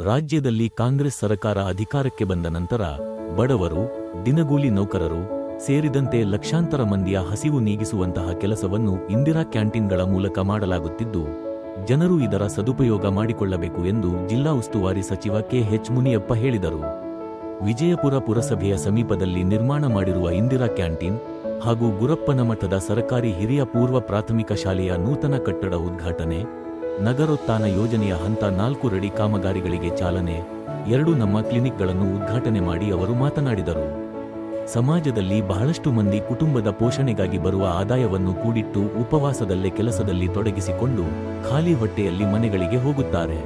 ರಾಜ್ಯದಲ್ಲಿ ಕಾಂಗ್ರೆಸ್ ಸರಕಾರ ಅಧಿಕಾರಕ್ಕೆ ಬಂದ ನಂತರ ಬಡವರು, ದಿನಗೂಲಿ ನೌಕರರು ಸೇರಿದಂತೆ ಲಕ್ಷಾಂತರ ಮಂದಿಯ ಹಸಿವು ನೀಗಿಸುವಂತಹ ಕೆಲಸವನ್ನು ಇಂದಿರಾ ಕ್ಯಾಂಟೀನ್ಗಳ ಮೂಲಕ ಮಾಡಲಾಗುತ್ತಿದ್ದು, ಜನರು ಇದರ ಸದುಪಯೋಗ ಮಾಡಿಕೊಳ್ಳಬೇಕು ಎಂದು ಜಿಲ್ಲಾ ಉಸ್ತುವಾರಿ ಸಚಿವ ಕೆಎಚ್ ಮುನಿಯಪ್ಪ ಹೇಳಿದರು. ವಿಜಯಪುರ ಪುರಸಭೆಯ ಸಮೀಪದಲ್ಲಿ ನಿರ್ಮಾಣ ಮಾಡಿರುವ ಇಂದಿರಾ ಕ್ಯಾಂಟೀನ್ ಹಾಗೂ ಗುರಪ್ಪನಮಠದ ಸರಕಾರಿ ಹಿರಿಯ ಪೂರ್ವ ಪ್ರಾಥಮಿಕ ಶಾಲೆಯ ನೂತನ ಕಟ್ಟಡ ಉದ್ಘಾಟನೆ, ನಗರೋತ್ಥಾನ ಯೋಜನೆಯ ಹಂತ 4 ರಡಿ ಕಾಮಗಾರಿಗಳಿಗೆ ಚಾಲನೆ, 2 ನಮ್ಮ ಕ್ಲಿನಿಕ್ಗಳನ್ನು ಉದ್ಘಾಟನೆ ಮಾಡಿ ಅವರು ಮಾತನಾಡಿದರು. ಸಮಾಜದಲ್ಲಿ ಬಹಳಷ್ಟು ಮಂದಿ ಕುಟುಂಬದ ಪೋಷಣೆಗಾಗಿ ಬರುವ ಆದಾಯವನ್ನು ಕೂಡಿಟ್ಟು ಉಪವಾಸದಲ್ಲೇ ಕೆಲಸದಲ್ಲಿ ತೊಡಗಿಸಿಕೊಂಡು ಖಾಲಿ ಹೊಟ್ಟೆಯಲ್ಲಿ ಮನೆಗಳಿಗೆ ಹೋಗುತ್ತಾರೆ.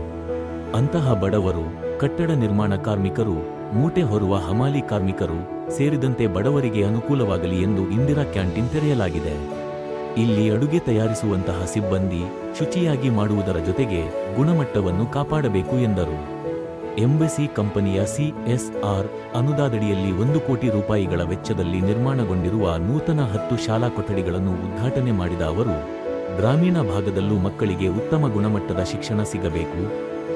ಅಂತಹ ಬಡವರು, ಕಟ್ಟಡ ನಿರ್ಮಾಣ ಕಾರ್ಮಿಕರು, ಮೂಟೆ ಹೊರುವ ಹಮಾಲಿ ಕಾರ್ಮಿಕರು ಸೇರಿದಂತೆ ಬಡವರಿಗೆ ಅನುಕೂಲವಾಗಲಿ ಎಂದು ಇಂದಿರಾ ಕ್ಯಾಂಟೀನ್ ತೆರೆಯಲಾಗಿದೆ. ಇಲ್ಲಿ ಅಡುಗೆ ತಯಾರಿಸುವಂತಹ ಸಿಬ್ಬಂದಿ ಶುಚಿಯಾಗಿ ಮಾಡುವುದರ ಜೊತೆಗೆ ಗುಣಮಟ್ಟವನ್ನು ಕಾಪಾಡಬೇಕು ಎಂದರು. ಎಂಬಸಿ ಕಂಪನಿಯ ಸಿಎಸ್ಆರ್ ಅನುದಾನದಡಿಯಲ್ಲಿ 1 ಕೋಟಿ ರೂಪಾಯಿಗಳ ವೆಚ್ಚದಲ್ಲಿ ನಿರ್ಮಾಣಗೊಂಡಿರುವ ನೂತನ 10 ಶಾಲಾ ಕೊಠಡಿಗಳನ್ನು ಉದ್ಘಾಟನೆ ಮಾಡಿದ ಅವರು, ಗ್ರಾಮೀಣ ಭಾಗದಲ್ಲೂ ಮಕ್ಕಳಿಗೆ ಉತ್ತಮ ಗುಣಮಟ್ಟದ ಶಿಕ್ಷಣ ಸಿಗಬೇಕು,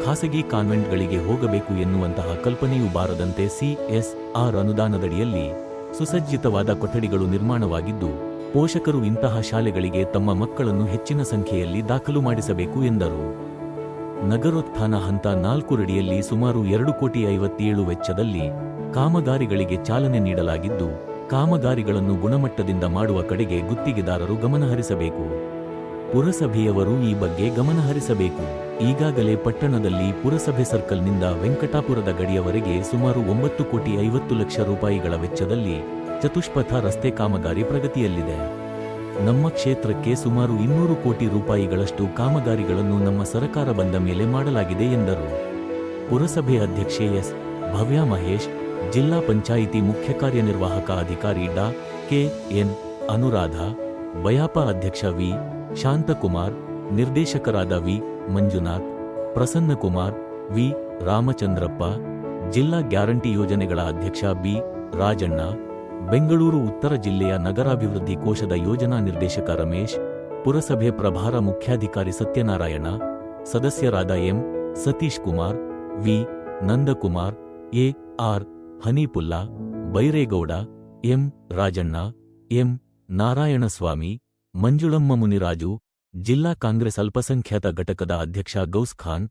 ಖಾಸಗಿ ಕಾನ್ವೆಂಟ್ಗಳಿಗೆ ಹೋಗಬೇಕು ಎನ್ನುವಂತಹ ಕಲ್ಪನೆಯೂ ಬಾರದಂತೆ ಸಿಎಸ್ಆರ್ ಅನುದಾನದಡಿಯಲ್ಲಿ ಸುಸಜ್ಜಿತವಾದ ಕೊಠಡಿಗಳು ನಿರ್ಮಾಣವಾಗಿದ್ದು, ಪೋಷಕರು ಇಂತಹ ಶಾಲೆಗಳಿಗೆ ತಮ್ಮ ಮಕ್ಕಳನ್ನು ಹೆಚ್ಚಿನ ಸಂಖ್ಯೆಯಲ್ಲಿ ದಾಖಲು ಮಾಡಿಸಬೇಕು ಎಂದರು. ನಗರೋತ್ಥಾನ ಹಂತ 4 ರಡಿಯಲ್ಲಿ ಸುಮಾರು 2,57,00,000 ವೆಚ್ಚದಲ್ಲಿ ಕಾಮಗಾರಿಗಳಿಗೆ ಚಾಲನೆ ನೀಡಲಾಗಿದ್ದು, ಕಾಮಗಾರಿಗಳನ್ನು ಗುಣಮಟ್ಟದಿಂದ ಮಾಡುವ ಕಡೆಗೆ ಗುತ್ತಿಗೆದಾರರು ಗಮನಹರಿಸಬೇಕು. ಪುರಸಭೆಯವರು ಈ ಬಗ್ಗೆ ಗಮನಹರಿಸಬೇಕು. ಈಗಾಗಲೇ ಪಟ್ಟಣದಲ್ಲಿ ಪುರಸಭೆ ಸರ್ಕಲ್ನಿಂದ ವೆಂಕಟಾಪುರದ ಗಡಿಯವರೆಗೆ ಸುಮಾರು 9,50,00,000 ರೂಪಾಯಿಗಳ ವೆಚ್ಚದಲ್ಲಿ ಚತುಷ್ಪಥ ರಸ್ತೆ ಕಾಮಗಾರಿ ಪ್ರಗತಿಯಲ್ಲಿದೆ. ನಮ್ಮ ಕ್ಷೇತ್ರಕ್ಕೆ ಸುಮಾರು 200 ಕೋಟಿ ರೂಪಾಯಿಗಳಷ್ಟು ಕಾಮಗಾರಿಗಳನ್ನು ನಮ್ಮ ಸರಕಾರ ಬಂದ ಮೇಲೆ ಮಾಡಲಾಗಿದೆ ಎಂದರು. ಪುರಸಭೆ ಅಧ್ಯಕ್ಷೆ ಎಸ್. ಭವ್ಯ ಮಹೇಶ್, ಜಿಲ್ಲಾ ಪಂಚಾಯಿತಿ ಮುಖ್ಯ ಕಾರ್ಯನಿರ್ವಾಹಕ ಅಧಿಕಾರಿ ಡಾ. ಕೆ.ಎನ್. ಅನುರಾಧ, ಬಯಾಪ ಅಧ್ಯಕ್ಷ ವಿ. ಶಾಂತಕುಮಾರ್, ನಿರ್ದೇಶಕರಾದ ವಿ. ಮಂಜುನಾಥ್, ಪ್ರಸನ್ನಕುಮಾರ್, ವಿ. ರಾಮಚಂದ್ರಪ್ಪ, ಜಿಲ್ಲಾ ಗ್ಯಾರಂಟಿ ಯೋಜನೆಗಳ ಅಧ್ಯಕ್ಷ ಬಿ. ರಾಜಣ್ಣ, ಬೆಂಗಳೂರು ಉತ್ತರ ಜಿಲ್ಲೆಯ ನಗರಾಭಿವೃದ್ಧಿ ಕೋಶದ ಯೋಜನಾ ನಿರ್ದೇಶಕ ರಮೇಶ್, ಪುರಸಭೆ ಪ್ರಭಾರ ಮುಖ್ಯಾಧಿಕಾರಿ ಸತ್ಯನಾರಾಯಣ, ಸದಸ್ಯರಾದ M. Satish Kumar, V. Nandakumar, A. R. Hanifulla, Byregowda, M. Rajanna, M. Narayanaswamy, Manjulamma Muniraju, ಜಿಲ್ಲಾ ಕಾಂಗ್ರೆಸ್ ಅಲ್ಪಸಂಖ್ಯಾತ ಘಟಕದ ಅಧ್ಯಕ್ಷ ಗೌಸ್ ಖಾನ್,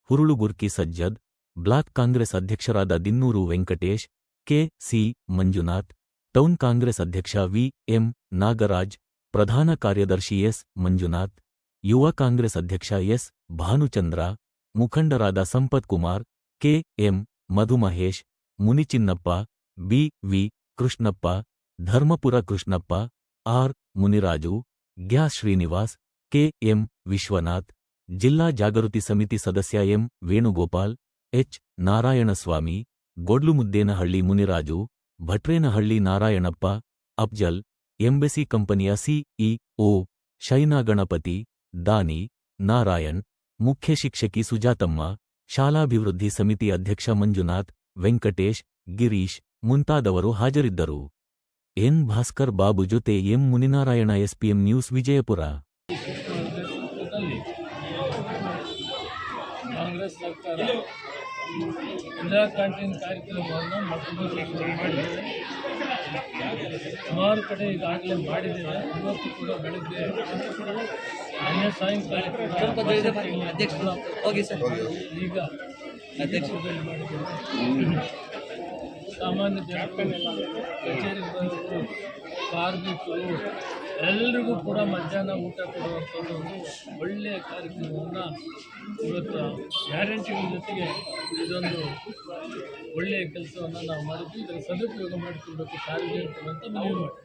ಹುರುಳುಗುರ್ಕಿ ಸಜ್ಜದ್, ಬ್ಲಾಕ್ ಕಾಂಗ್ರೆಸ್ ಅಧ್ಯಕ್ಷರಾದ Dinnur Venkatesh, K. C. Manjunath, town Congress ಅಧ್ಯಕ್ಷ ವಿ. ಎಂ. ನಾಗರಾಜ್, ಪ್ರಧಾನ ಕಾರ್ಯದರ್ಶಿ ಎಸ್. ಮಂಜುನಾಥ್, ಯುವ ಕಾಂಗ್ರೆಸ್ ಅಧ್ಯಕ್ಷ ಎಸ್. ಭಾನುಚಂದ್ರ, ಮುಖಂಡರಾದ Sampath Kumar, K. M. Madhumahesh, Munichinnappa, B. V. Krishnappa, Dharmapura Krishnappa, R. Muniraju, ಗ್ಯಾ ಶ್ರೀನಿವಾಸ್, ಕೆ. ಎಂ. ವಿಶ್ವನಾಥ್, ಜಿಲ್ಲಾ ಜಾಗೃತಿ ಸಮಿತಿ ಸದಸ್ಯ M. Venugopal, H. Narayanaswamy, Godlumuddenahalli Muniraju, Bhatrenahalli Narayanappa, Afzal, Embassy ಕಂಪನಿಯ ಸಿಇಒ ಶೈನಾ ಗಣಪತಿ, ದಾನಿ, ನಾರಾಯಣ್, ಮುಖ್ಯ ಶಿಕ್ಷಕಿ ಸುಜಾತಮ್ಮ, ಶಾಲಾಭಿವೃದ್ಧಿ ಸಮಿತಿ ಅಧ್ಯಕ್ಷ ಮಂಜುನಾಥ್, ವೆಂಕಟೇಶ್, ಗಿರೀಶ್ ಮುಂತಾದವರು ಹಾಜರಿದ್ದರು. ಎನ್. ಭಾಸ್ಕರ್ ಬಾಬು ಜೊತೆ M. Muninarayana, SPM news, Vijayapura. Congress ಸರ್ಕಾರ ಇಂದಿರಾ ಕ್ಯಾಂಟೀನ್ ಕಾರ್ಯಕ್ರಮವನ್ನು ಮೊದಲು ಶುರು ಮಾಡಿದ್ದೇವೆ. ಸುಮಾರು ಕಡೆ ಈಗಾಗಲೇ ಮಾಡಿದ್ದೇವೆ. ಇವತ್ತು ಕೂಡ ಬೆಳಗ್ಗೆ ನಿನ್ನೆ ಸಾಯಂಕಾಲ ಈಗ ಅಧ್ಯಕ್ಷದಲ್ಲಿ ಮಾಡಿದ್ದೇವೆ. ಸಾಮಾನ್ಯ ಜನರು, ಕಚೇರಿ ಬರೋರು, ಕಾರ್ಮಿಕರು ಎಲ್ರಿಗೂ ಕೂಡ ಮಧ್ಯಾಹ್ನ ಊಟ ಕೊಡುವಂಥದ್ದು ಒಂದು ಒಳ್ಳೆಯ ಕಾರ್ಯಕ್ರಮವನ್ನು ಇವತ್ತು ಗ್ಯಾರಂಟಿಗಳ ಜೊತೆಗೆ ಇದೊಂದು ಒಳ್ಳೆಯ ಕೆಲಸವನ್ನು ನಾವು ಮಾಡಿದ್ವಿ. ಇದರ ಸದುಪಯೋಗ ಮಾಡಿಕೊಳ್ಬೇಕು ಸಾರ್ವಜನಿಕರು ಅಂತ ಮನವಿ ಮಾಡಿ.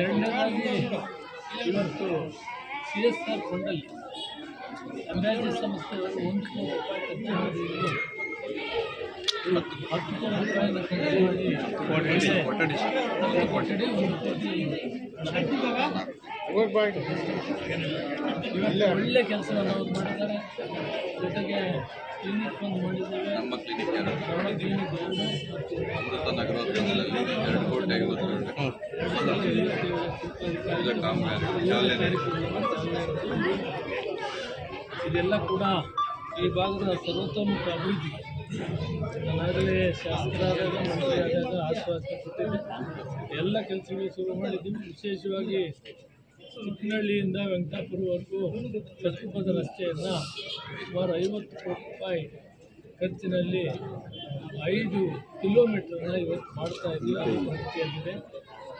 ಎರಡನೇದಾಗಿ ಇವತ್ತು CSR ಫಂಡಲ್ಲಿ ಅಂದಾಜು ಸಂಸ್ಥೆಗಳು 1 ಕೋಟಿ ರೂಪಾಯಿ ಖರ್ಚು ಮಾಡಿ 10 ಕೋಟಿ ರೂಪಾಯಿನ ಖರ್ಚು ಮಾಡಿ ಕೊಠಡಿ 1 ಕೋಟಿ ಒಳ್ಳೆ ಕೆಲಸವನ್ನು ಅವ್ರು ಮಾಡಿದ್ದಾರೆ. ಜೊತೆಗೆ ಕ್ಲಿನಿಕ್ ಒಂದು ಮಾಡಿದ್ದೇವೆ. ನಮ್ಮ ಕ್ಲಿನಿಕ್ ಕ್ಲಿನಿಕ್ ಅಮೃತ ನಗರೋತ್ಥಾನದಲ್ಲಿ 2,57,00,000 ಇದೆಲ್ಲ ಕೂಡ ಈ ಭಾಗದ ಸರ್ವತೋಮುಖ ಅಭಿವೃದ್ಧಿ ನಾನಾಗಲೇ ಶಾಸಕರಾದಾಗ ಮಂತ್ರಿಯಾದಾಗ ಆಶ್ವಾಸನೆ ಕೊಟ್ಟಿದ್ದೆ. ಎಲ್ಲ ಕೆಲಸಗಳು ಶುರು ಮಾಡಿದ್ದೀವಿ. ವಿಶೇಷವಾಗಿ ಚಿಕ್ಕನಹಳ್ಳಿಯಿಂದ ವೆಂಕಟಾಪುರವರೆಗೂ ಚತುರ್ಪಥ ರಸ್ತೆಯನ್ನು ಸುಮಾರು 50 ಕೋಟಿ ರೂಪಾಯಿ ಖರ್ಚಿನಲ್ಲಿ 5 ಕಿಲೋಮೀಟರ್ನ ಇವತ್ತು ಮಾಡ್ತಾ ಇದ್ದೀವಿ. ಅದು ಪೂರ್ತಿಯಾಗಿದೆ.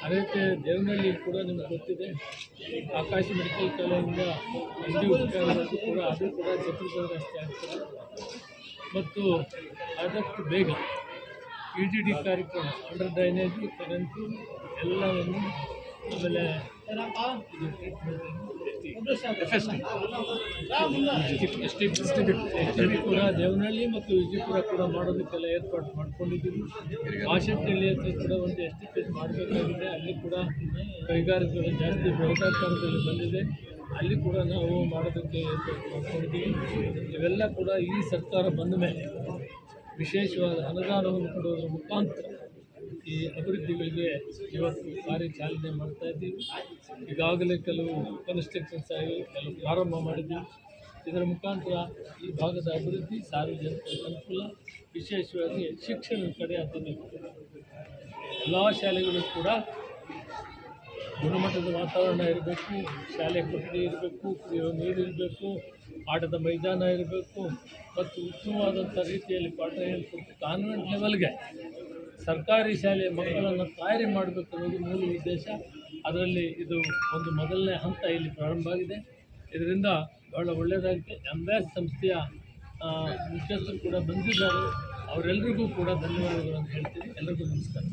ಅದೇ ರೀತಿ ದೇವನಹಳ್ಳಿ ಕೂಡ ನಿಮ್ಗೆ ಗೊತ್ತಿದೆ, ಆಕಾಶ ಮೆಡಿಕಲ್ ಕಾಲೇಜಿಂದ ಇಂಡಿ ಉಪಕರಣಕ್ಕೂ ಕೂಡ ಅದು ಕೂಡ ಚತುರ್ಪಥ ರಸ್ತೆ ಆಗ್ತದೆ. ಮತ್ತು ಆದಷ್ಟು ಬೇಗ EDD ಕಾರ್ಯಕ್ರಮ ಅಂಡರ್ ಡ್ರೈನೇಜು, ಕರೆಂಟು ಎಲ್ಲವನ್ನು, ಆಮೇಲೆ STB ಕೂಡ ದೇವನಹಳ್ಳಿ ಮತ್ತು ವಿಜಯಪುರ ಕೂಡ ಮಾಡೋದಕ್ಕೆಲ್ಲ ಏರ್ಪಾಡು ಮಾಡ್ಕೊಂಡಿದ್ದೀವಿ. ಮಾಶೆಟ್ಟಿಹಳ್ಳಿ ಹತ್ರ ಕೂಡ ಒಂದು STP ಮಾಡಬೇಕಾಗಿದೆ. ಅಲ್ಲಿ ಕೂಡ ಕೈಗಾರಿಕೆಗಳು ಜಾಸ್ತಿ ಬೃಹದಾಕಾರದಲ್ಲಿ ಬಂದಿದೆ. ಅಲ್ಲಿ ಕೂಡ ನಾವು ಮಾಡೋದಕ್ಕೆ ಏರ್ಪಾಡು ಮಾಡ್ಕೊಂಡಿದ್ದೀವಿ. ಇವೆಲ್ಲ ಕೂಡ ಈ ಸರ್ಕಾರ ಬಂದ ಮೇಲೆ ವಿಶೇಷವಾದ ಅನುದಾನವನ್ನು ಕೊಡುವುದರ ಮುಖಾಂತರ ಈ ಅಭಿವೃದ್ಧಿಗಳಿಗೆ ಇವತ್ತು ಕಾರ್ಯಚಾಲನೆ ಮಾಡ್ತಾ ಇದ್ದೀವಿ. ಈಗಾಗಲೇ ಕೆಲವು ಕನ್ಸ್ಟ್ರಕ್ಷನ್ಸ್ ಆಗಿ ಕೆಲವು ಪ್ರಾರಂಭ ಮಾಡಿದ್ದೀವಿ. ಇದರ ಮುಖಾಂತರ ಈ ಭಾಗದ ಅಭಿವೃದ್ಧಿ, ಸಾರ್ವಜನಿಕರ ಅನುಕೂಲ, ವಿಶೇಷವಾಗಿ ಶಿಕ್ಷಣದ ಕಡೆ ಆದ್ಯತೆ ಎಲ್ಲ ಶಾಲೆಗಳು ಕೂಡ ಗುಣಮಟ್ಟದ ವಾತಾವರಣ ಇರಬೇಕು, ಶಾಲೆ ಕೊಠಡಿ ಇರಬೇಕು, ಕುಡಿಯುವ ನೀರು ಇರಬೇಕು, ಆಟದ ಮೈದಾನ ಇರಬೇಕು ಮತ್ತು ಉತ್ತಮವಾದಂಥ ರೀತಿಯಲ್ಲಿ ಪಾಠ ಹೇಳ್ಕೊಟ್ಟು ಕಾನ್ವೆಂಟ್ ಲೆವೆಲ್ಗೆ ಸರ್ಕಾರಿ ಶಾಲೆಯ ಮಕ್ಕಳನ್ನು ತಯಾರಿ ಮಾಡಬೇಕು ಅನ್ನೋದು ಮೂಲ ಉದ್ದೇಶ. ಅದರಲ್ಲಿ ಇದು ಒಂದು ಮೊದಲನೇ ಹಂತ ಇಲ್ಲಿ ಪ್ರಾರಂಭ ಆಗಿದೆ. ಇದರಿಂದ ಬಹಳ ಒಳ್ಳೆಯದಾಗಿದೆ. MVAS ಸಂಸ್ಥೆಯ ಮುಖ್ಯಸ್ಥರು ಕೂಡ ಬಂದಿದ್ದಾರೆ. ಅವರೆಲ್ಲರಿಗೂ ಕೂಡ ಧನ್ಯವಾದಗಳನ್ನು ಹೇಳ್ತೀನಿ. ಎಲ್ಲರಿಗೂ ನಮಸ್ಕಾರ.